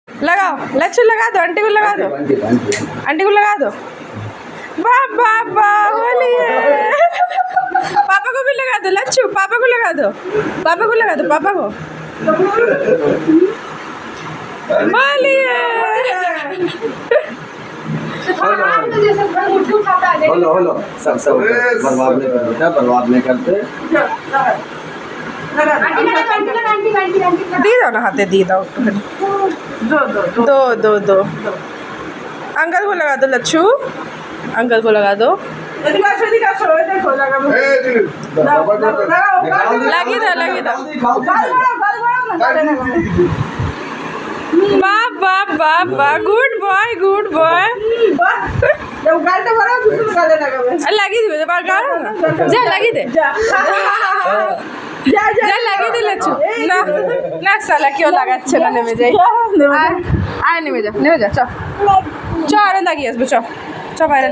लगाओ लच्छू लगा दो, आंटी को लगा दो, आंटी को लगा दो। वाह वाह वाह होली है। पापा को भी लगा दो लच्छू, पापा को लगा दो, पापा को लगा दो, पापा को। होली है। हेलो सब बर्बाद नहीं करते बेटा, बर्बाद नहीं करते। दी दो ना, हाथे दी दो, दो दो दो। अंकल को लगा दो लच्छू, अंकल को लगा दो। लगी दो लगी दो। वाह वाह वाह वाह, गुड बॉय गुड बॉय। लगी दे जा, लगी दे जा, लगी दे लच्छू। ना ना साला क्यों লাগাচ্ছে না, নেমে যাই। আয় নেমে যা, নেমে যা, চ চ, আরে লাগিয়ে আসবে, চ চ বাইরে।